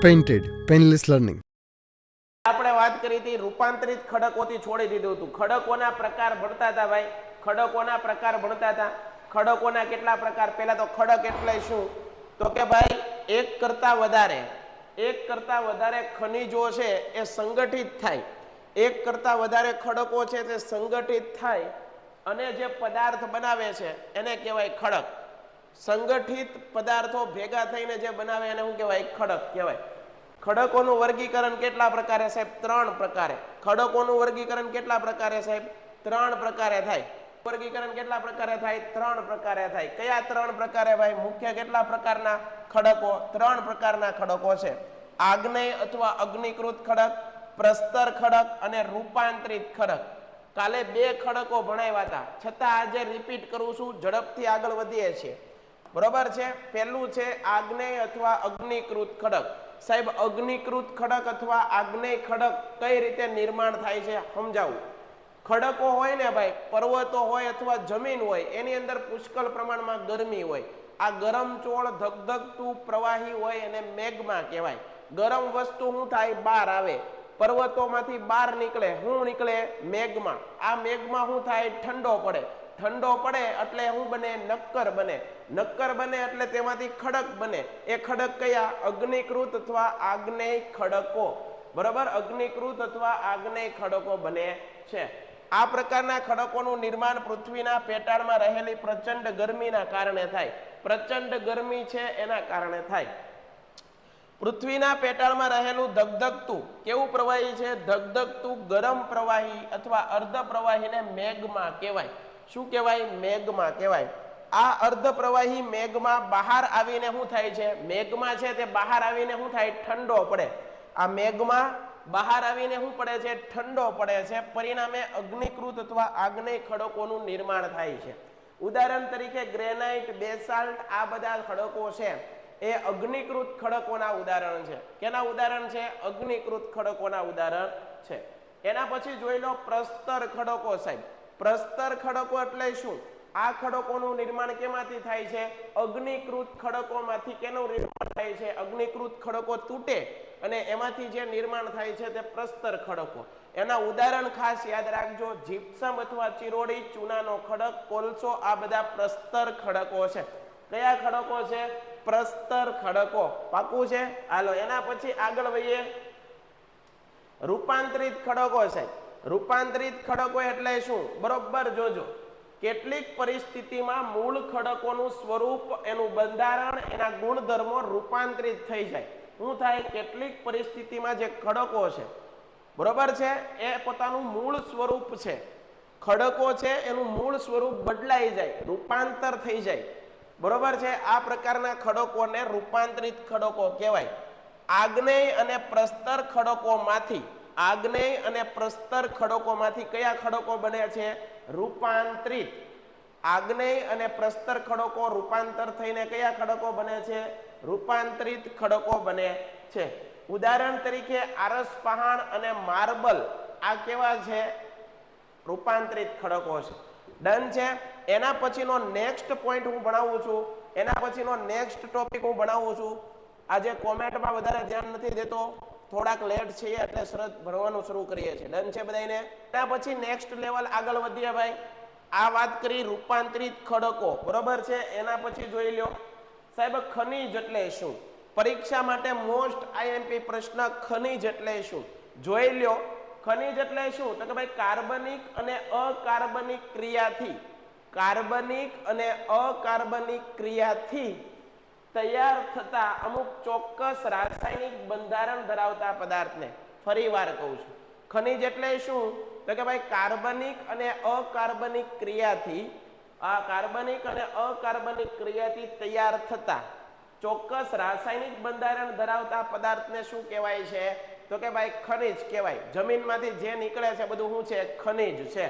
Painted painless learning. આપણે વાત કરી હતી રૂપાંતરિત ખડકોથી છોડી દીધું હતું. ખડકોના પ્રકાર ભણતા હતા ભાઈ, ખડકોના પ્રકાર ભણતા હતા. ખડકોના કેટલા પ્રકાર? પહેલા તો ખડક એટલે શું? તો કે ભાઈ એક કરતા વધારે ખનિજો છે એ સંગઠિત થાય. એક કરતા વધારે ખડકો છે તે સંગઠિત થાય અને જે પદાર્થ બનાવે છે એને કહેવાય ખડક. સંગઠિત પદાર્થો ભેગા થઈને જે બનાવે એને શું કહેવાય? ખડક કહેવાય. ખડકોનું વર્ગીકરણ કેટલા પ્રકારે સાહેબ? 3 પ્રકારે. ખડકોનું વર્ગીકરણ કેટલા પ્રકારે સાહેબ? 3 પ્રકારે થાય. વર્ગીકરણ કેટલા પ્રકારે થાય? 3 પ્રકારે થાય. કયા 3 પ્રકારે ભાઈ? મુખ્ય કેટલા પ્રકારના ખડકો? 3 પ્રકારના ખડકો છે. આગ્નેય અથવા અગ્નિકૃત ખડક, પ્રસ્તર ખડક અને રૂપાંતરિત ખડક. કાલે 2 ખડકો ભણાવ્યા હતા, છતાં આજે રિપીટ કરું છું, ઝડપથી આગળ વધીએ છીએ. બરોબર છે? પહેલું છે આગ્નેય અથવા અગ્નિકૃત ખડક. સાહેબ અગ્નિકૃત ખડક અથવા આગ્નેય ખડક કઈ રીતે નિર્માણ થાય છે સમજાવું. ખડકો હોય ને ભાઈ, પર્વતો હોય અથવા જમીન હોય, એની અંદર પુષ્કળ પ્રમાણમાં ગરમી હોય. આ ગરમ ચોળ ધગધગતું પ્રવાહી હોય એને મેગ્મા કહેવાય. ગરમ વસ્તુ શું થાય? બહાર આવે. પર્વતોમાંથી બહાર નીકળે. શું નીકળે? મેગ્મા. આ મેગ્મા શું થાય? ઠંડો પડે. ઠંડો પડે એટલે શું બને? નક્કર બને. નક્કર બને એટલે તેમાંથી ખડક બને. એ ખડક કયા? અગ્નિકૃત અથવા આગ્નેય ખડકો. બરાબર? અગ્નિકૃત અથવા આગ્નેય ખડકો બને છે. આ પ્રકારના ખડકોનું નિર્માણ પૃથ્વીના પેટાળમાં રહેલી પ્રચંડ ગરમીના કારણે થાય. પ્રચંડ ગરમી છે એના કારણે થાય. પૃથ્વીના પેટાળમાં રહેલું ધગધગતું કેવું પ્રવાહી છે? ધગધગતું ગરમ પ્રવાહી અથવા અર્ધ પ્રવાહીને મેગ્મા કહેવાય. શું કહેવાય? મેગ્મા કહેવાય. આ અર્ધ પ્રવાહી મેગ્મા બહાર આવીને શું થાય છે? મેગ્મા છે તે બહાર આવીને શું થાય? ઠંડો પડે. આ મેગ્મા બહાર આવીને શું પડે છે? ઠંડો પડે છે. પરિણામે અગ્નિકૃત અથવા આગ્નેય ખડકોનું નિર્માણ થાય છે. ઉદાહરણ તરીકે ગ્રેનાઇટ, બેસાલ્ટ, આ બધા ખડકો છે એ અગ્નિકૃત ખડકોના ઉદાહરણ છે. કેના ઉદાહરણ છે? અગ્નિકૃત ખડકોના ઉદાહરણ છે. એના પછી જોઈ લો પ્રસ્તર ખડકો. સાહેબ પ્રસ્તર ખડકો એટલે શું? આ ખડકોનું નિર્માણ કેમાંથી થાય છે? અગ્નિકૃત ખડકોમાંથી. કેનું નિર્માણ થાય છે? અગ્નિકૃત ખડકો તૂટે અને એમાંથી જે નિર્માણ થાય છે તે પ્રસ્તર ખડકો. એના ઉદાહરણ ખાસ યાદ રાખજો. જીપ્સમ અથવા ચિરોડી, ચૂનાનો ખડક, કોલસો, આ બધા પ્રસ્તર ખડકો છે. કયા ખડકો છે? પ્રસ્તર ખડકો. પાકું છે? હાલો એના પછી આગળ વધીએ. રૂપાંતરિત ખડકો છે. રૂપાંતરિત ખડકો એટલે શું? બરોબર જોજો. કેટલીક પરિસ્થિતિમાં મૂળ ખડકોનું સ્વરૂપ, એનું બંધારણ, એના ગુણધર્મો રૂપાંતરિત થઈ જાય. શું થાય? કેટલીક પરિસ્થિતિમાં જે ખડકો છે બરોબર છે એ પોતાનું મૂળ સ્વરૂપ છે. ખડકો છે એનું મૂળ સ્વરૂપ બદલાઈ જાય, રૂપાંતર થઈ જાય. બરોબર છે? આ પ્રકારના ખડકોને રૂપાંતરિત ખડકો કહેવાય. આગ્નેય અને પ્રસ્તર ખડકોમાંથી કયા ખડકો બને છે? રૂપાંતરિત. આગ્નેય અને પ્રસ્તર ખડકો રૂપાંતર થઈને કયા ખડકો બને છે? રૂપાંતરિત ખડકો બને છે. ઉદાહરણ તરીકે આરસ પહાણ અને માર્બલ, આ કેવા છે? રૂપાંતરિત ખડકો છે. ડન છે? એના પછીનો નેક્સ્ટ પોઈન્ટ હું ભણાવું છું. એના પછીનો નેક્સ્ટ ટોપિક હું ભણાવું છું. આજે કોમેન્ટમાં વધારે ધ્યાન નથી દેતો, થોડાક લેટ છે એટલે સરસ ભણવાનું શરૂ કરીએ છીએ. ડન છે બધાને? એના પછી નેક્સ્ટ લેવલ આગળ વધીએ ભાઈ. આ વાત કરી રૂપાંતરિત ખડકો. બરોબર છે? એના પછી જોઈ લો સાહેબ ખનિજ એટલે શું? પરીક્ષા માટે મોસ્ટ આઈએમપી પ્રશ્ન, ખનિજ એટલે શું? જોઈ લો. ખનિજ એટલે શું? તો કે ભાઈ કાર્બનિક અને અકાર્બનિક ક્રિયાથી તૈયાર થતા અમુક ચોક્કસ રાસાયણિક બંધારણ ધરાવતા પદાર્થને. ફરી વાર કહું છું, ખનિજ એટલે શું? તો કે ભાઈ કાર્બનિક અને અકાર્બનિક ક્રિયાથી તૈયાર થતા ચોક્કસ રાસાયણિક બંધારણ ધરાવતા પદાર્થને શું કહેવાય છે? તો કે ભાઈ ખનિજ કહેવાય. જમીનમાંથી જે નીકળે છે બધું શું છે? ખનિજ છે.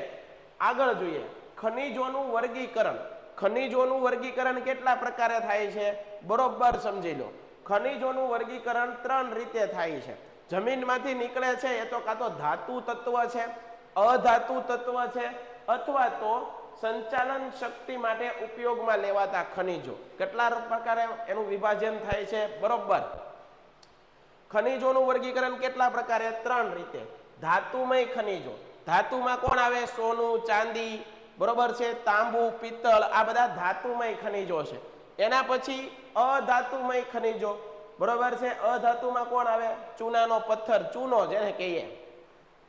આગળ જોઈએ ખનિજોનું વર્ગીકરણ. ખનિજોનું વર્ગીકરણ કેટલા પ્રકારે થાય છે? બરોબર સમજી લો. ખનિજોનું વર્ગીકરણ 3 રીતે થાય છે. જમીનમાંથી નીકળે છે એ તો કાં તો ધાતુ તત્વ છે, અધાતુ તત્વ છે, અથવા તો સંચાલન શક્તિ માટે ઉપયોગમાં લેવાતા ખનિજો. કેટલા પ્રકારે એનું વિભાજન થાય છે? બરોબર. ખનિજોનું વર્ગીકરણ કેટલા પ્રકારે? 3 રીતે. ધાતુમય ખનિજો, ધાતુમાં કોણ આવે? સોનું, ચાંદી, બરોબર છે, તાંબુ, પિત્તળ, આ બધા ધાતુમય ખનિજો છે. એના પછી અધાતુમય ખનિજો, બરોબર છે. અધાતુમાં કોણ આવે? ચૂનાનો પથ્થર, ચૂનો જેને કહીએ.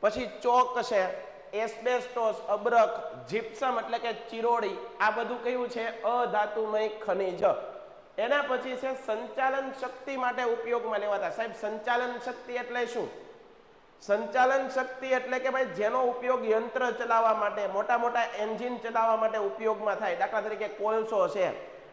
પછી ચોક છે, એસ્બેસ્ટોસ, અબરખ, જીપ્સમ એટલે કે ચિરોડી, આ બધું કયું છે? અધાતુમય ખનિજ. એના પછી છે સંચાલન શક્તિ માટે ઉપયોગમાં લેવાતા. સાહેબ સંચાલન શક્તિ એટલે શું? સંચાલન શક્તિ એટલે કે ભાઈ જેનો ઉપયોગ યંત્ર ચલાવવા માટે, મોટા મોટા એન્જિન ચલાવવા માટે ઉપયોગમાં થાય. દાખલા તરીકે કોલસો છે,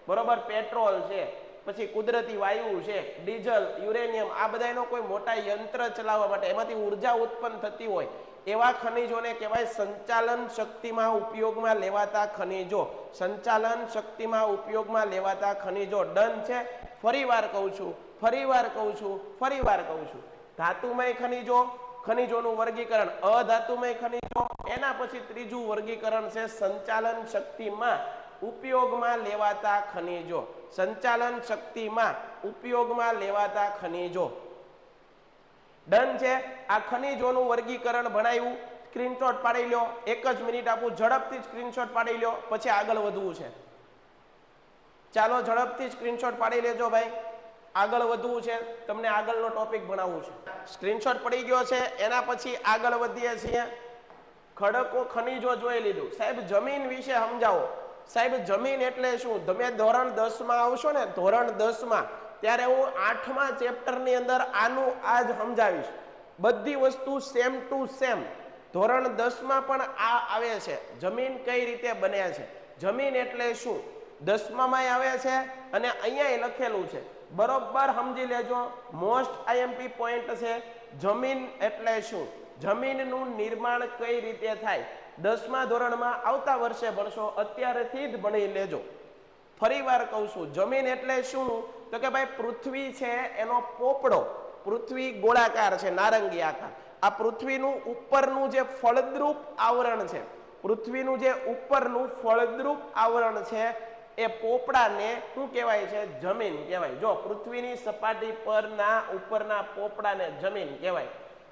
બરોબર, પેટ્રોલ છે, પછી કુદરતી વાયુ છે, ડીઝલ, યુરેનિયમ, આ બધાનો કોઈ મોટા યંત્ર ચલાવવા માટે એમાંથી ઉર્જા ઉત્પન્ન થતી હોય એવા ખનિજોને કહેવાય સંચાલન શક્તિમાં ઉપયોગમાં લેવાતા ખનિજો. સંચાલન શક્તિમાં ઉપયોગમાં લેવાતા ખનિજો. ડન છે? ફરીવાર કહું છું, ફરીવાર કહું છું, ફરીવાર કહું છું. ધાતુમય ખનિજો, ખનિજોનું વર્ગીકરણ, અધાતુમય ખનિજો, એના પછી ત્રીજું વર્ગીકરણ છે સંચાલન શક્તિમાં ઉપયોગમાં લેવાતા ખનિજો. સંચાલન શક્તિમાં ઉપયોગમાં લેવાતા ખનિજો. ડન છે? આ ખનિજોનું વર્ગીકરણ ભણાવ્યું. સ્ક્રીનશોટ પાડી લ્યો. 1 જ મિનિટ આપું, ઝડપથી સ્ક્રીનશોટ પાડી લ્યો, પછી આગળ વધવું છે. ચાલો ઝડપથી સ્ક્રીનશોટ પાડી લેજો ભાઈ, આગળ વધવું છે, તમને આગળનો ટોપિક ભણાવવું છે. સ્ક્રીનશોટ પડી ગયો છે. એના પછી આગળ વધીએ છીએ. ખડકો ખનિજો જોઈ લીધું. સાહેબ જમીન વિશે સમજાવો. સાહેબ જમીન એટલે શું? તમે ધોરણ 10 માં આવશો ને, ધોરણ 10 માં, ત્યારે હું 8મા ચેપ્ટરની અંદર આનું આજ સમજાવીશ. બધી વસ્તુ સેમ ટુ સેમ ધોરણ 10 માં પણ આ આવે છે. જમીન કઈ રીતે બને છે, જમીન એટલે શું, 10માં આવે છે અને અહીંયા લખેલું છે. બરોબર સમજી લેજો. મોસ્ટ આઈએમપી પોઈન્ટ છે. જમીન એટલે શું, જમીનનું નિર્માણ કઈ રીતે થાય, 10મા ધોરણમાં આવતા વર્ષે ભણશો, અત્યારેથી જ ભણી લેજો. ફરી વાર કહું છું, જમીન એટલે શું? તો કે ભાઈ પૃથ્વી છે એનો પોપડો, પૃથ્વી ગોળાકાર છે, નારંગી આકાર. આ પૃથ્વીનું ઉપરનું જે ફળદ્રુપ આવરણ છે, પૃથ્વીનું જે ઉપરનું ફળદ્રુપ આવરણ છે, એ પોપડાને શું કહેવાય છે? જમીન કહેવાય. જો પૃથ્વીની સપાટી પરના ઉપરના પોપડાને જમીન કહેવાય.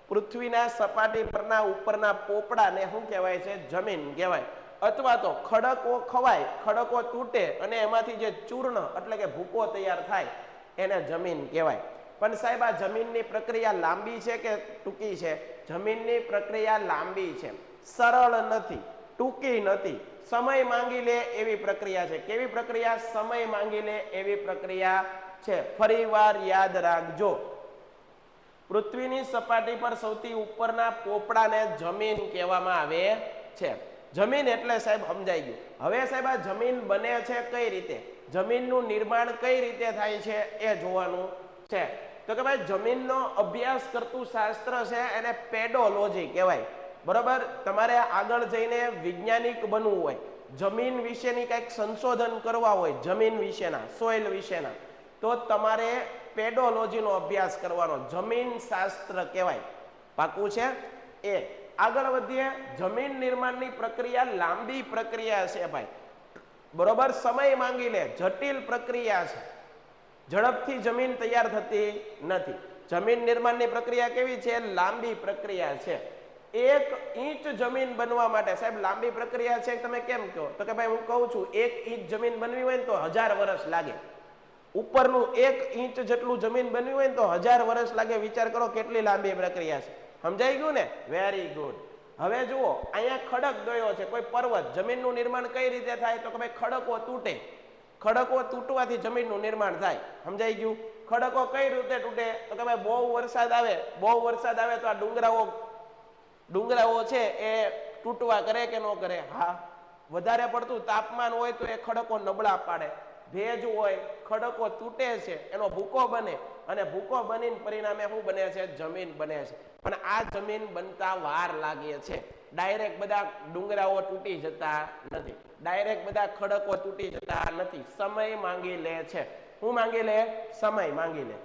પૃથ્વીના સપાટી પરના ઉપરના પોપડાને શું કહેવાય છે? જમીન કહેવાય. અથવા તો ખડકો ખવાય, ખડકો તૂટે અને એમાંથી જે ચૂર્ણ એટલે કે ભૂકો તૈયાર થાય એને જમીન કહેવાય. પણ સાહેબ આ જમીનની પ્રક્રિયા લાંબી છે કે ટૂંકી છે? જમીનની પ્રક્રિયા લાંબી છે, સરળ નથી, ટૂંકી નથી. સમય માંગી લે એવી પ્રક્રિયા છે. કેવી પ્રક્રિયા? સમય માંગી લે એવી પ્રક્રિયા છે. ફરીવાર યાદ રાખજો. પૃથ્વીની સપાટી પર સૌથી ઉપરના પોપડાને જમીન કહેવામાં આવે છે. જમીન એટલે સાહેબ સમજાઈ ગયું. હવે સાહેબ આ જમીન બને છે કઈ રીતે, જમીનનું નિર્માણ કઈ રીતે થાય છે એ જોવાનું છે. તો કે ભાઈ જમીનનો અભ્યાસ કરતું શાસ્ત્ર છે એને પેડોલોજી કહેવાય. બરોબર, તમારે આગળ જઈને વૈજ્ઞાનિક બનવું હોય, જમીન વિશેની કંઈક સંશોધન કરવા હોય, જમીન વિશેના, સોઇલ વિશેના, તો તમારે પેડોલોજીનો અભ્યાસ કરવાનો, જમીન શાસ્ત્ર કહેવાય. પાકું છે? એ આગળ વધીએ. જમીન નિર્માણની પ્રક્રિયા લાંબી પ્રક્રિયા છે ભાઈ, બરોબર, સમય માંગી લે, જટિલ પ્રક્રિયા છે. ઝડપથી જમીન તૈયાર થતી નથી. જમીન નિર્માણની પ્રક્રિયા કેવી છે? લાંબી પ્રક્રિયા છે. 1 ઇંચ જમીન બનવા માટે સાહેબ લાંબી પ્રક્રિયા છે. તમે કેમ કહો? તો કે ભાઈ હું કહું છું 1 ઇંચ જમીન બનવી હોય ને તો 1000 વર્ષ લાગે. ઉપરનું 1 ઇંચ જેટલું જમીન બનવી હોય ને તો 1000 વર્ષ લાગે. વિચાર કરો કેટલી લાંબી પ્રક્રિયા છે. સમજાઈ ગયું ને? Very good. હવે જુઓ, અહીંયા ખડક દોર્યો છે, કોઈ પર્વત. જમીનનું નિર્માણ કઈ રીતે થાય? તો કે ભાઈ ખડકો તૂટે, ખડકો તૂટવાથી જમીનનું નિર્માણ થાય. સમજાઈ ગયું? ખડકો કઈ રીતે તૂટે? તો કે ભાઈ બહુ વરસાદ આવે, બહુ વરસાદ આવે તો આ ડુંગરાઓ છે એ તૂટવા કરે કે ન કરે? હા. વધારે પડતું તાપમાન હોય તો એ ખડકો નબળા પાડે. ભેજ હોય, ખડકો તૂટે છે, એનો ભૂકો બને અને ભૂકો બનીને પરિણામે શું બને છે? જમીન બને છે. પણ આ જમીન બનતા વાર લાગે છે. ડાયરેક્ટ બધા ડુંગરાઓ તૂટી જતા નથી, ડાયરેક્ટ બધા ખડકો તૂટી જતા નથી. સમય માંગી લે છે. શું માંગી લે? સમય માંગી લે.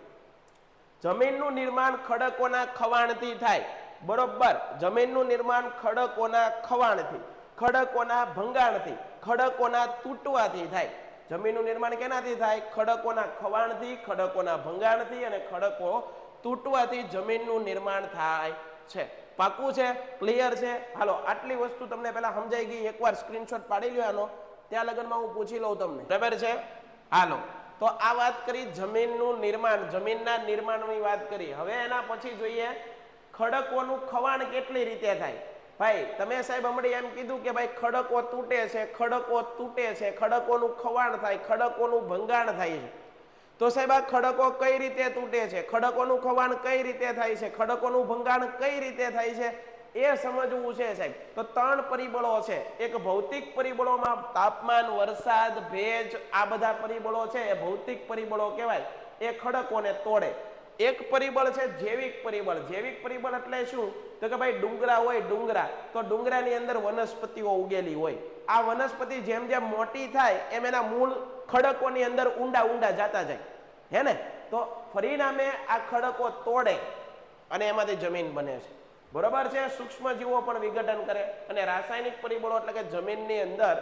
જમીનનું નિર્માણ ખડકોના ખવાણથી થાય. બરોબર, જમીનનું નિર્માણ ખડકોના ખવાણથી, ખડકોના ભંગાણથી, ખડકોના તૂટવાથી થાય. જમીનનું નિર્માણ કેનાથી થાય? ખડકોના ખવાણથી, ખડકોના ભંગાણથી અને ખડકો તૂટવાથી જમીનનું નિર્માણ થાય છે. પાકું છે? ક્લિયર છે? હાલો આટલી વસ્તુ તમને પહેલા સમજાઈ ગઈ. એકવાર સ્ક્રીનશોટ પાડી લ્યો આનો, ત્યાં લગનમાં હું પૂછી લઉં તમને. બરાબર છે? હાલો તો આ વાત કરી જમીનનું નિર્માણ, જમીનના નિર્માણની વાત કરી. હવે એના પછી જોઈએ ખડકોનું ખવાણ કેટલી રીતે થાય. ભાઈ તમે સાહેબ હમણાં એમ કીધું કે ભાઈ ખડકો તૂટે છે, ખડકો તૂટે છે, ખડકોનું ખવાણ થાય, ખડકોનું ભંગાણ થાય છે. તો સાહેબ આ ખડકો કઈ રીતે તૂટે છે, ખડકોનું ખવાણ કઈ રીતે થાય છે, ખડકોનું ભંગાણ કઈ રીતે થાય છે, એ સમજવું છે સાહેબ. તો 3 પરિબળો છે. એક ભૌતિક પરિબળોમાં તાપમાન, વરસાદ, ભેજ, આ બધા પરિબળો છે એ ભૌતિક પરિબળો કહેવાય, એ ખડકોને તોડે. એક પરિબળ છે જૈવિક પરિબળ. જૈવિક પરિબળ એટલે શું? તો કે ભાઈ ડુંગરા હોય, ડુંગરા, તો ડુંગરાની અંદર વનસ્પતિઓ ઉગેલી હોય. આ વનસ્પતિ જેમ જેમ મોટી થાય એમ એના મૂળ ખડકોની અંદર ઊંડા ઊંડા જતા જાય, હે ને? તો પરિણામે આ ખડકો તોડે અને એમાંથી જમીન બને છે. બરોબર છે? સૂક્ષ્મ જીવો પણ વિઘટન કરે. અને રાસાયણિક પરિબળો એટલે કે જમીનની અંદર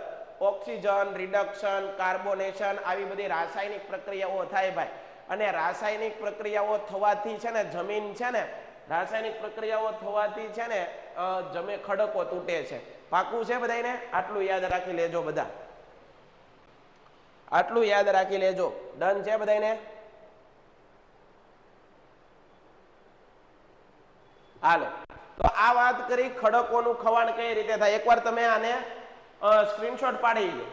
ઓક્સિજન, રિડક્શન, કાર્બોનેશન, આવી બધી રાસાયણિક પ્રક્રિયાઓ થાય ભાઈ. અને રાસાયણિક પ્રક્રિયાઓ થવાથી છે ને જમીન છે ને, રાસાયણિક પ્રક્રિયાઓ થવાથી છે ને જમીન ખડકો તૂટે છે. પાકું છે બધાને? આટલું યાદ રાખી લેજો બધા, આટલું યાદ રાખી લેજો. ડન છે બધાને? હાલો તો આ વાત કરી ખડકોનું ખવાણ કઈ રીતે થાય. એકવાર તમે આને સ્ક્રીનશોટ પાડી લો,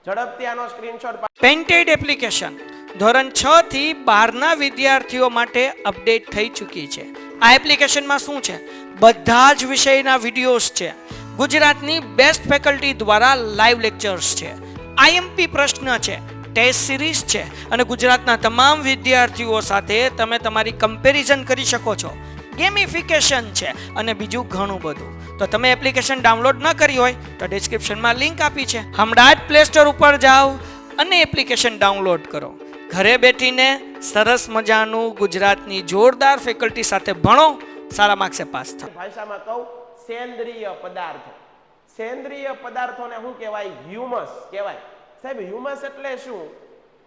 ઝડપથી આનો સ્ક્રીનશોટ. પેન્ટેડ એપ્લિકેશન ધોરણ 6 થી 12 ના વિદ્યાર્થીઓ માટે અપડેટ થઈ ચૂકી છે. આ એપ્લિકેશનમાં શું છે? બધા જ વિષયના વિડીયોઝ છે. ગુજરાતની બેસ્ટ ફેકલ્ટી દ્વારા લાઈવ લેક્ચર્સ છે, આઈએમપી પ્રશ્ન છે, ટેસ્ટ સિરીઝ છે અને ગુજરાતના તમામ વિદ્યાર્થીઓ સાથે તમે તમારી કમ્પેરિઝન કરી શકો છો. ગેમિફિકેશન છે અને બીજું ઘણું બધું. તો તમે એપ્લિકેશન ડાઉનલોડ ન કરી હોય તો ડિસ્ક્રિપ્શનમાં લિંક આપી છે. હમણાં જ પ્લે સ્ટોર ઉપર જાઓ અને એપ્લિકેશન ડાઉનલોડ કરો. ઘરે બેઠીને સરસ મજાનું ગુજરાતની જોરદાર ફેકલ્ટી સાથે ભણો, સારા માર્ક્સે પાસ થાઓ. ભાષામાં કહું, સેન્દ્રિય પદાર્થો. સેન્દ્રિય પદાર્થોને શું કહેવાય? હ્યુમસ કહેવાય. સાહેબ હ્યુમસ એટલે શું?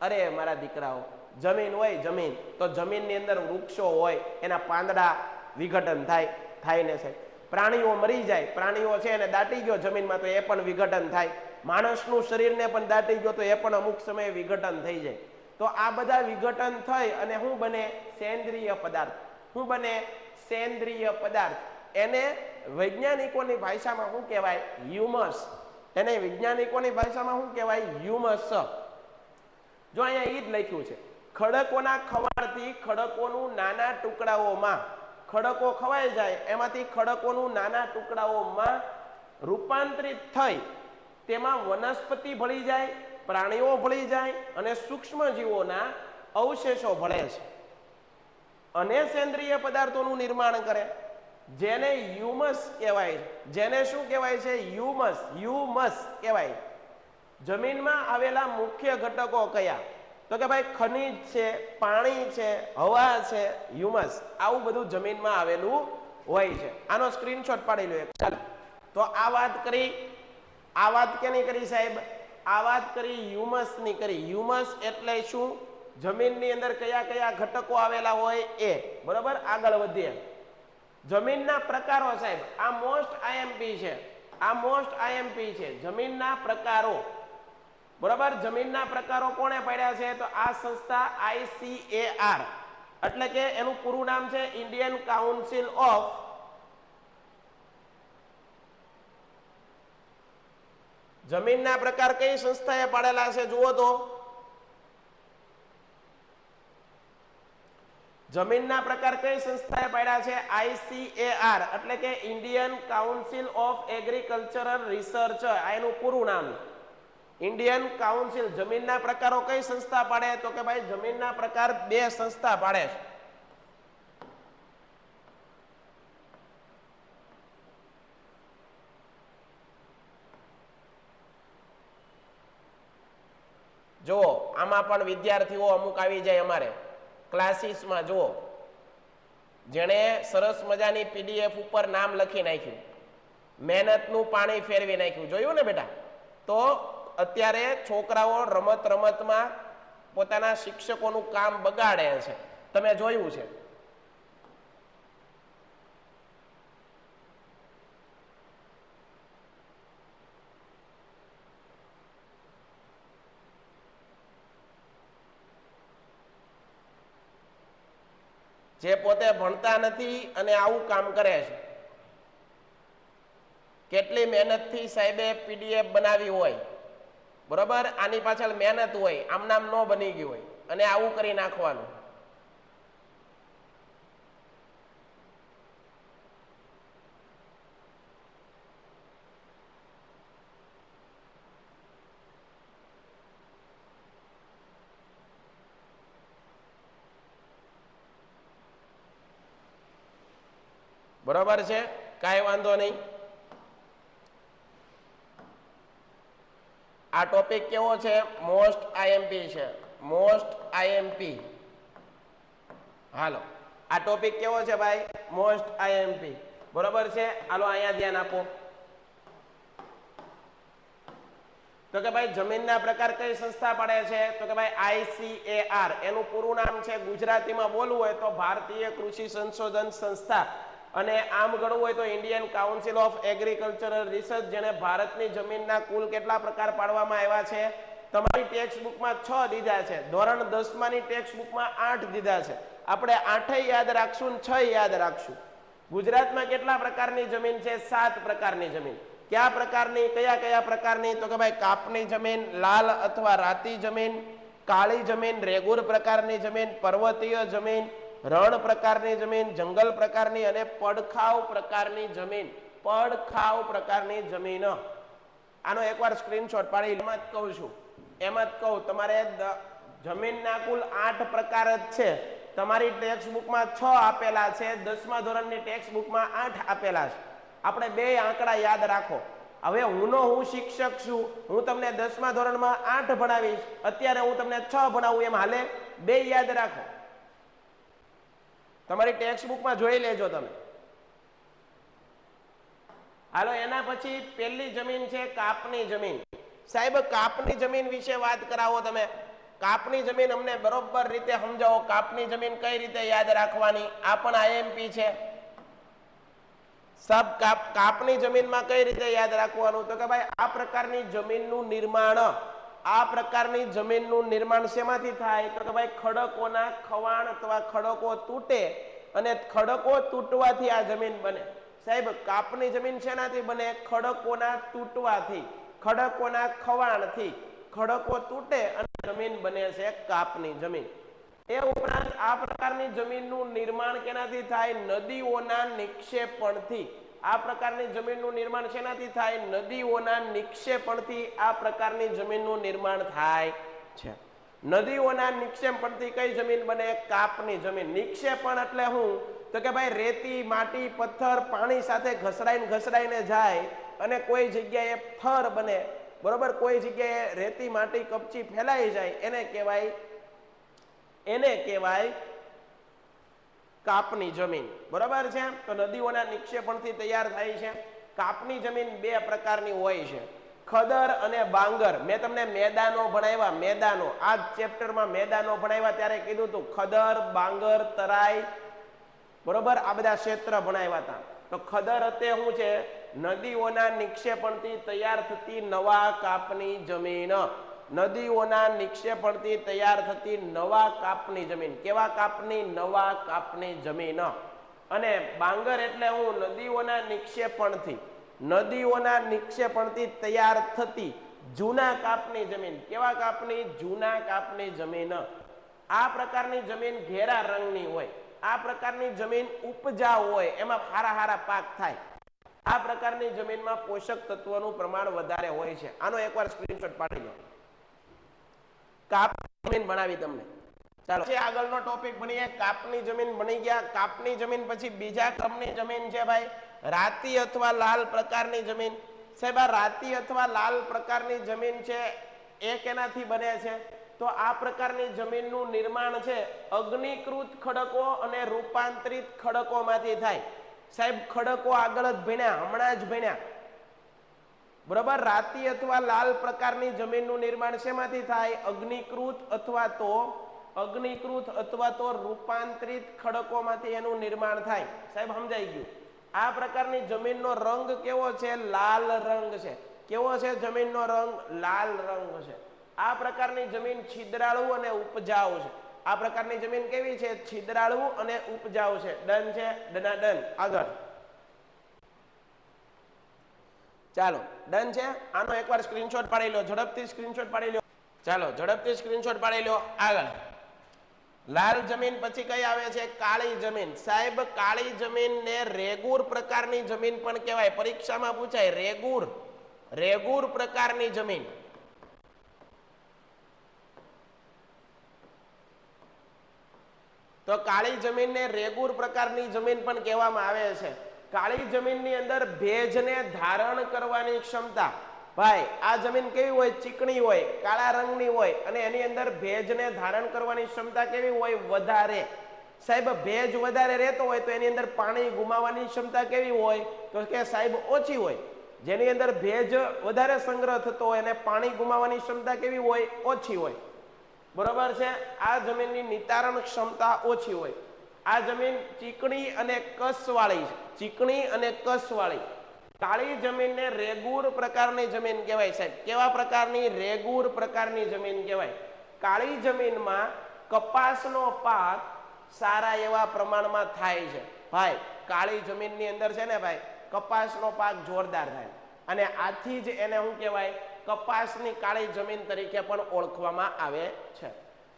અરે મારા દીકરાઓ, જમીન હોય, જમીન, તો જમીનની અંદર વૃક્ષો હોય, એના પાંદડા વિઘટન થાય ને સાહેબ. પ્રાણીઓ મરી જાય, પ્રાણીઓ છે એને દાટી ગયો જમીનમાં તો એ પણ વિઘટન થાય. માણસનું શરીરને પણ દાટી ગયો તો એ પણ અમુક સમયે વિઘટન થઈ જાય. તો આ બધા વિઘટન થઈ અને શું બને? સેન્દ્રિય પદાર્થ. શું બને? સેન્દ્રિય પદાર્થ. એને વૈજ્ઞાનિકોની ભાષામાં શું કહેવાય? હ્યુમસ. એને વૈજ્ઞાનિકોની ભાષામાં શું કહેવાય? હ્યુમસ. જો અહીંયા ઈ જ લખ્યું છે, ખડકોના ખવાણથી ખડકોનું નાના ટુકડાઓમાં, ખડકો ખવાઈ જાય એમાંથી ખડકોનું નાના ટુકડાઓમાં રૂપાંતરિત થઈ તેમાં વનસ્પતિ ભળી જાય, પ્રાણીઓ ભળી જાય અને સૂક્ષ્મ જીવોના અવશેષો ભળે છે અને સેન્દ્રિય પદાર્થોનું નિર્માણ કરે, જેને હ્યુમસ કહેવાય છે. જેને શું કહેવાય છે? હ્યુમસ. હ્યુમસ કહેવાય. જમીનમાં આવેલા મુખ્ય ઘટકો કયા? તો કે ભાઈ ખનિજ છે, પાણી છે, હવા છે, હ્યુમસ, આવું બધું જમીનમાં આવેલું હોય છે. આનો સ્ક્રીનશોટ પાડી લો એક. ચાલો તો આ વાત કરી. આ વાત કેની કરી સાહેબ? આ વાત કરી હ્યુમસની કરી. હ્યુમસ એટલે શું? જમીનની અંદર કયા કયા ઘટકો આવેલા હોય એ. બરોબર, આગળ વધીએ. જમીનના પ્રકારો સાહેબ, આ મોસ્ટ આઈએમપી છે. આ મોસ્ટ આઈએમપી છે. જમીનના પ્રકારો. બરોબર, જમીનના પ્રકારો કોણે પાડ્યા છે? તો આ સંસ્થા ICAR, એટલે કે એનું પૂરું નામ છે ઇન્ડિયન કાઉન્સિલ ઓફ જમીનના પ્રકાર. કઈ સંસ્થાએ પાડેલા છે જુઓ તો. જમીનના પ્રકાર કઈ સંસ્થાએ પાડ્યા છે? ICAR, એટલે કે Indian council of agricultural research, આ એનું પૂરું નામ. Indian council. જમીનના પ્રકારો કઈ સંસ્થા પાડે? તો કે ભાઈ જમીનના પ્રકાર 2 સંસ્થા પાડે છે. જુઓ આમાં પણ વિદ્યાર્થીઓ અમુક આવી જાય અમારે ક્લાસીસમાં. જુઓ જેણે સરસ મજાની PDF ઉપર નામ લખી નાખ્યું, મહેનતનું પાણી ફેરવી નાખ્યું, જોયું ને બેટા? તો અત્યારે છોકરાઓ રમતમાં પોતાના શિક્ષકોનું કામ બગાડે છે, તમે જોયું છે. જે પોતે ભણતા નથી અને આવું કામ કરે છે. કેટલી મહેનતથી સાહેબે પીડીએફ બનાવી હોય, બરોબર, આની પાછળ મહેનત હોય, આમ નામ ન બની ગયું હોય અને આવું કરી નાખવાનું. બરોબર છે, કાંઈ વાંધો નહીં. આ ટોપિક કેવો છે? મોસ્ટ આઈએમપી છે, મોસ્ટ આઈએમપી. હાલો, આ ટોપિક કેવો છે ભાઈ? Most IMP. બરોબર છે, હાલો અહીંયા ધ્યાન આપો. તો કે ભાઈ જમીનના પ્રકાર કઈ સંસ્થા પાડે છે? તો કે ભાઈ આઈસીએઆર. એનું પૂરું નામ છે, ગુજરાતીમાં બોલવું હોય તો ભારતીય કૃષિ સંશોધન સંસ્થા, અને આમ ગણવું હોય તો Indian council of agricultural research. જેને ભારતની જમીનના કુલ કેટલા પ્રકાર પાડવામાં આવ્યા છે? તમારી ટેક્સ્ટ બુકમાં 6 દીધા છે, ધોરણ 10માની ટેક્સ્ટ બુકમાં 8 દીધા છે. આપણે 8 યાદ રાખશું, 6 યાદ રાખશું. ગુજરાતમાં કેટલા પ્રકારની જમીન છે? 7 પ્રકારની જમીન. કયા પ્રકારની? કયા પ્રકારની? તો કે ભાઈ કાપની જમીન, લાલ અથવા રાતી જમીન, કાળી જમીન, રેગુર પ્રકારની જમીન, પર્વતીય જમીન, રણ પ્રકારની જમીન, જંગલ પ્રકારની અને પડખાવ પ્રકારની જમીન. પડખાવ પ્રકારની જમીન. આનો એકવાર સ્ક્રીનશોટ પાડી એમ જ કહું છું, એમ જ કહું. તમારે જમીનના કુલ 8 પ્રકાર જ છે. તમારી ટેક્સ્ટ બુકમાં 6 આપેલા છે, 10મા ધોરણની ટેક્સ્ટ બુકમાં 8 આપેલા છે. આપણે 2 આંકડા યાદ રાખો. હવે હું શિક્ષક છું, હું તમને 10મા ધોરણમાં 8 ભણાવીશ, અત્યારે હું તમને 6 ભણાવું, એમ હાલે? 2 યાદ રાખો. તમારી ટેક્સ્ટ બુકમાં જોઈ લેજો તમે. હાલો, એના પછી પહેલી જમીન છે કાપની જમીન. સાહેબ કાપની જમીન વિશે વાત કરાવો તમે. કાપની જમીન અમને બરોબર રીતે સમજાવો. કાપની જમીન કઈ રીતે યાદ રાખવાની? આ પણ આઈએમપી છે. કાપની જમીનમાં કઈ રીતે યાદ રાખવાનું? તો કે ભાઈ આ પ્રકારની જમીનનું નિર્માણ, આ પ્રકારની જમીનનું નિર્માણ શેમાંથી થાય? તો કે ભાઈ ખડકોના ખવાણ અથવા ખડકો તૂટે અને ખડકો તૂટવાથી આ જમીન બને. સાહેબ કાપની જમીન શેનાથી બને? ખડકોના તૂટવાથી, ખડકોના ખવાણથી. ખડકો તૂટે અને જમીન બને છે કાપની જમીન. એ ઉપરાંત આ પ્રકારની જમીનનું નિર્માણ કેનાથી થાય? નદીઓના નિક્ષેપણથી. આ પ્રકારની જમીનનું નિર્માણ શેનાથી થાય? નદીઓના નિક્ષેપણથી આ પ્રકારની જમીનનું નિર્માણ થાય છે. નદીઓના નિક્ષેપણથી કઈ જમીન બને? કાપની જમીન. નિક્ષેપણ એટલે શું? તો કે ભાઈ રેતી, માટી, પથ્થર પાણી સાથે ઘસડાઈને જાય અને કોઈ જગ્યાએ થર બને, બરોબર, કોઈ જગ્યાએ રેતી, માટી, કપચી ફેલાઈ જાય, એને કહેવાય કાપની જમીન. બરોબર છે? તો નદીઓના નિક્ષેપણથી તૈયાર થાય છે. કાપની જમીન 2 પ્રકારની હોય છે, ખદર અને બાંગર. મેં તમને મેદાનો ભણાવ્યા, મેદાનો. આ ચેપ્ટરમાં મેદાનો ભણાવ્યા ત્યારે કીધું હતું ખદર, બાંગર, તરાઈ, બરોબર, આ બધા ક્ષેત્ર ભણાવ્યા હતા. તો ખદર તે શું છે? નદીઓના નિક્ષેપણથી તૈયાર થતી નવા કાપની જમીન. નદીઓના નિક્ષેપણથી તૈયાર થતી નવા કાપની જમીન. કેવા કાપની? નવા કાપની જમીન. અને બાંગર એટલે હું? નદીઓના નિક્ષેપણથી તૈયાર થતી જૂના કાપની જમીન. કેવા કાપની? જૂના કાપની જમીન. આ પ્રકારની જમીન ઘેરા રંગની હોય. આ પ્રકારની જમીન ઉપજાઉ હોય, એમાં હારા પાક થાય. આ પ્રકારની જમીનમાં પોષક તત્વોનું પ્રમાણ વધારે હોય છે. આનો એકવાર સ્ક્રીનશોટ પાડી લો. કાપની જમીન બનાવી તમને. ચાલો આગળનો ટોપિક ભણીએ. કાપની જમીન બની ગયા. કાપની જમીન પછી બીજા ક્રમની જમીન છે ભાઈ રાતી અથવા લાલ પ્રકારની જમીન. સાહેબ આ રાતી અથવા લાલ પ્રકારની જમીન છે એ કેનાથી બને છે? તો આ પ્રકારની જમીનનું નિર્માણ છે અગ્નિકૃત ખડકો અને રૂપાંતરિત ખડકોમાંથી થાય. સાહેબ ખડકો આગળ જ ભણ્યા, હમણાં જ ભણ્યા, બરોબર. રાતી અથવા લાલ પ્રકારની જમીનનું નિર્માણ શેમાંથી થાય? અગ્નિકૃત અથવા તો રૂપાંતરિત ખડકોમાંથી એનું નિર્માણ થાય. સાહેબ સમજાઈ ગયું? આ પ્રકારની જમીનનો રંગ કેવો છે? લાલ રંગ છે. કેવો છે જમીનનો રંગ? લાલ રંગ છે. આ પ્રકારની જમીન છિદ્રાળુ અને ઉપજાઉ છે. આ પ્રકારની જમીન કેવી છે? છિદ્રાળુ અને ઉપજાઉ છે. ડન છે, ડન. આગળ ચાલો, ડન છે. આનો એકવાર સ્ક્રીનશોટ પાડી લો, ઝડપથી સ્ક્રીનશોટ પાડી લો. ચાલો, ઝડપથી સ્ક્રીનશોટ પાડી લો. આગળ લાલ જમીન પછી કઈ આવે છે? કાળી જમીન. સાહેબ, કાળી જમીનને રેગુર પ્રકારની જમીન પણ કહેવાય. પરીક્ષામાં પૂછાય, રેગુર પ્રકારની જમીન. તો કાળી જમીનને રેગુર પ્રકારની જમીન પણ કહેવામાં આવે છે. કાળી જમીનની અંદર ભેજને ધારણ કરવાની ક્ષમતા, ભાઈ આ જમીન કેવી હોય? ચીકણી હોય, કાળા રંગની હોય અને એની અંદર ભેજને ધારણ કરવાની ક્ષમતા કેવી હોય? વધારે. સાહેબ, ભેજ વધારે રહેતો હોય તો એની અંદર પાણી ગુમાવવાની ક્ષમતા કેવી હોય? તો કે સાહેબ ઓછી હોય. જેની અંદર ભેજ વધારે સંગ્રહ થતો હોય અને પાણી ગુમાવવાની ક્ષમતા કેવી હોય? ઓછી હોય. બરોબર છે. આ જમીનની નિતારણ ક્ષમતા ઓછી હોય. આ જમીન ચીકણી અને કસવાળી છે. ચીકણી અને કસવાળી. કાળી જમીનને રેગુર પ્રકારની જમીન કહેવાય. સાહેબ, કેવા પ્રકારની? રેગુર પ્રકારની જમીન કહેવાય. કાળી જમીનમાં કપાસનો પાક સારા એવા પ્રમાણમાં થાય છે. ભાઈ, કાળી જમીનની અંદર છે ને ભાઈ, કપાસનો પાક જોરદાર થાય અને આથી જ એને શું કહેવાય? કપાસની કાળી જમીન તરીકે પણ ઓળખવામાં આવે છે.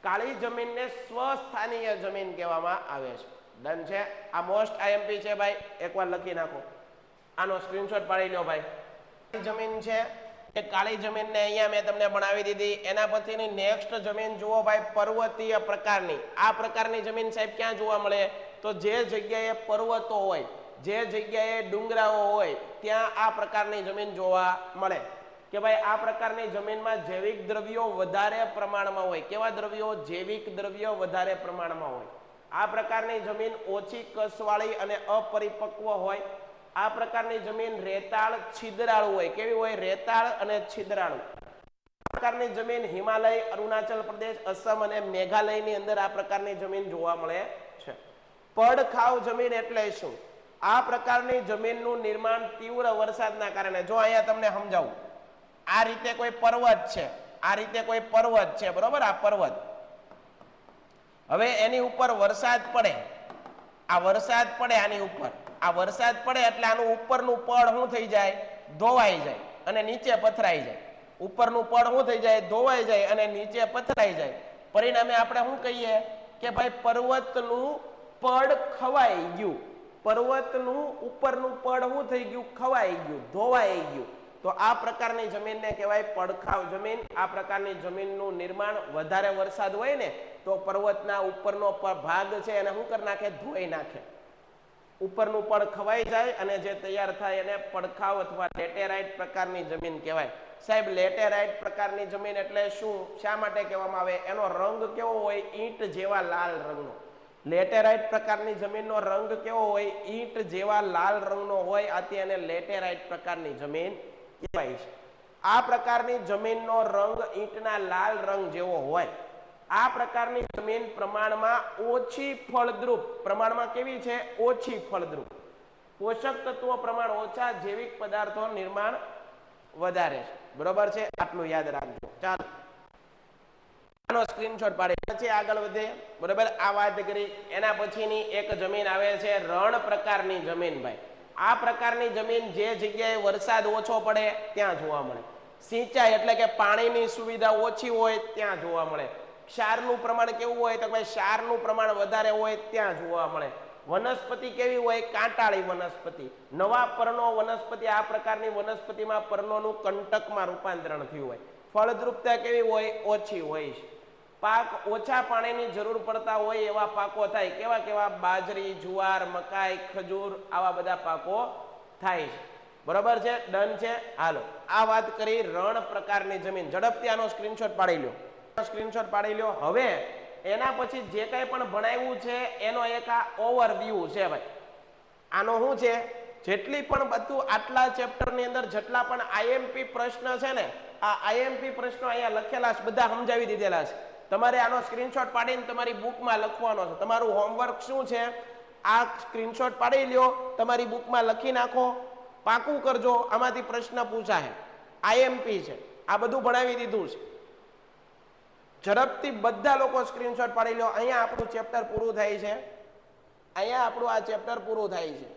કાળી જમીનને સ્વસ્થાનીય જમીન કહેવામાં આવે છે. ડન છે. આ મોસ્ટ આઈએમપી છે ભાઈ, એકવાર લખી નાખો. આનો સ્ક્રીનશોટ પાડી લો ભાઈ. જમીન છે એ કાળી જમીનને અહીંયા મેં તમને બનાવી દીધી. એના પછીની નેક્સ્ટ જમીન જુઓ ભાઈ, પર્વતીય પ્રકારની. આ પ્રકારની જમીન સાહેબ ક્યાં જોવા મળે? તો જે જગ્યાએ પર્વતો હોય, જે જગ્યાએ ડુંગરાઓ હોય ત્યાં આ પ્રકારની જમીન જોવા મળે. કે ભાઈ આ પ્રકારની જમીનમાં જૈવિક દ્રવ્યો વધારે પ્રમાણમાં હોય. કેવા દ્રવ્યો? જૈવિક દ્રવ્યો વધારે પ્રમાણમાં હોય. આ પ્રકારની જમીન ઓછી કસવાળી અને અપરિપક્વ હોય. આ પ્રકારની જમીન રેતાળ છિદ્રાળુ હોય. કેવી હોય? રેતાળ અને છિદ્રાળુ. આ પ્રકારની જમીન હિમાલય, અરુણાચલ પ્રદેશ, અસમ અને મેઘાલયની અંદર આ પ્રકારની જમીન જોવા મળે છે. પડખાવ જમીન એટલે શું? આ પ્રકારની જમીનનું નિર્માણ તીવ્ર વરસાદના કારણે. જો અહીંયા તમને સમજાવું, આ રીતે કોઈ પર્વત છે, આ રીતે કોઈ પર્વત છે, બરોબર? આ પર્વત, હવે એની ઉપર વરસાદ પડે, આ વરસાદ પડે આની ઉપર, આ વરસાદ પડે એટલે આનું ઉપરનું પડ શું થઈ જાય? ધોવાઈ જાય અને નીચે પથરાઈ જાય. ઉપરનું પડ શું થઈ જાય? ધોવાઈ જાય અને નીચે પથરાઈ જાય. પરિણામે આપણે શું કહીએ કે ભાઈ પર્વતનું પડ ખવાઈ ગયું. પર્વતનું ઉપરનું પડ શું થઈ ગયું? ખવાઈ ગયું, ધોવાઈ ગયું. તો આ પ્રકારની જમીનને કહેવાય પડખાવ જમીન. આ પ્રકારની જમીનનું નિર્માણ વધારે વરસાદ હોય ને તો પર્વતના ઉપરનો ભાગ છે એને શું કરી નાખે? ધોઈ નાખે. ઉપરનું પડ ખવાઈ જાય અને જે તૈયાર થાય એને પડખાવ અથવા લેટેરાઇટ પ્રકારની જમીન કહેવાય. સાહેબ, લેટેરાઇટ પ્રકારની જમીન એટલે શું? શા માટે કહેવામાં આવે? એનો રંગ કેવો હોય? ઈંટ જેવા લાલ રંગનો. લેટેરાઇટ પ્રકારની જમીનનો રંગ કેવો હોય? ઈંટ જેવા લાલ રંગનો હોય. આથી એને લેટેરાઇટ પ્રકારની જમીન કહેવાય છે. આ પ્રકારની જમીનનો રંગ ઈંટના લાલ રંગ જેવો હોય. આ પ્રકારની જમીન પ્રમાણમાં ઓછી ફળદ્રુપ. પ્રમાણમાં કેવી છે? ઓછી ફળદ્રુપ. પોષક તત્વો પ્રમાણ ઓછા, જૈવિક પદાર્થો નિર્માણ વધારે છે. બરોબર છે? આટલું યાદ રાખજો. ચાલો, આનો સ્ક્રીનશોટ પાડી પછી આગળ વધે. બરોબર, આ વાત કરી. એના પછીની એક જમીન આવે છે રણ પ્રકારની જમીન. ભાઈ, આ પ્રકારની જમીન જે જગ્યાએ વરસાદ ઓછો પડે ત્યાં જોવા મળે. સિંચાઈ એટલે કે પાણીની સુવિધા ઓછી હોય ત્યાં જોવા મળે. ક્ષારનું પ્રમાણ કેવું હોય? તો ભાઈ ક્ષારનું પ્રમાણ વધારે હોય ત્યાં જોવા મળે. વનસ્પતિ કેવી હોય? કાંટાળી વનસ્પતિ. નવા પર્ણો વનસ્પતિ. આ પ્રકારની વનસ્પતિમાં પર્ણોનું કંટકમાં રૂપાંતરણ થયું હોય. ફળદ્રુપતા કેવી હોય? ઓછી હોય છે. પાક ઓછા પાણીની જરૂર પડતા હોય એવા પાકો થાય. કેવા કેવા? બાજરી, જુવાર, મકાઈ, ખજૂર, આવા બધા પાકો થાય છે. બરોબર છે? ડન છે. હાલો, આ વાત કરી રણ પ્રકારની જમીન. ઝડપથી આનો સ્ક્રીનશોટ પાડી લો. સ્ક્રીનશોટ પાડી લો. હવે એના પછી જે કંઈ પણ ભણાવ્યું છે એનો એક આ ઓવરવ્યૂ છે ભાઈ. આનો શું છે? જેટલી પણ બધું આટલા ચેપ્ટરની અંદર જેટલા પણ આઈએમપી પ્રશ્ન છે ને, આ આઈએમપી પ્રશ્નો અહીંયા લખેલા છે, બધા સમજાવી દીધેલા છે. તમારે આનો સ્ક્રીનશોટ પાડીને તમારી બુકમાં લખવાનો છે. તમારું હોમવર્ક શું છે? આ સ્ક્રીનશોટ પાડી લ્યો, તમારી બુકમાં લખી નાખો, પાકું કરજો. આમાંથી પ્રશ્ન પૂછાય, આઈએમપી છે. આ બધું ભણાવી દીધું છે. ઝડપથી બધા લોકો સ્ક્રીનશોટ પાડી લો. અહીંયા આપણું ચેપ્ટર પૂરું થાય છે. અહીંયા આપણું આ ચેપ્ટર પૂરું થાય છે.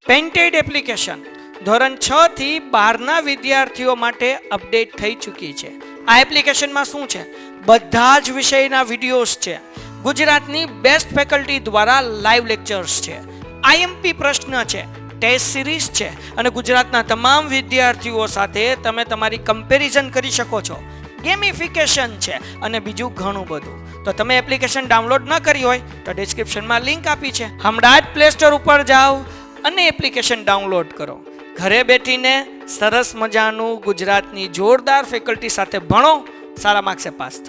પેન્ટેડ એપ્લિકેશન ધોરણ 6 થી 12ના વિદ્યાર્થીઓ માટે અપડેટ થઈ ચૂકી છે. આ એપ્લિકેશનમાં શું છે? બધા જ વિષયના વિડીયોઝ છે. ગુજરાતની બેસ્ટ ફેકલ્ટી દ્વારા લાઈવ લેક્ચર્સ છે. આઈએમપી પ્રશ્ન છે, ટેસ્ટ સિરીઝ છે અને ગુજરાતના તમામ વિદ્યાર્થીઓ સાથે તમે તમારી કમ્પેરિઝન કરી શકો છો. ગેમિફિકેશન છે અને બીજું ઘણું બધું. તો તમે એપ્લિકેશન ડાઉનલોડ ન કરી હોય તો ડિસ્ક્રિપ્શનમાં લિંક આપી છે. હમણાં જ પ્લે સ્ટોર ઉપર જાઓ અને એપ્લિકેશન ડાઉનલોડ કરો. ઘરે બેઠીને સરસ મજાનું ગુજરાતની જોરદાર ફેકલ્ટી સાથે ભણો, સારા માર્ક્સે પાસ થાઓ.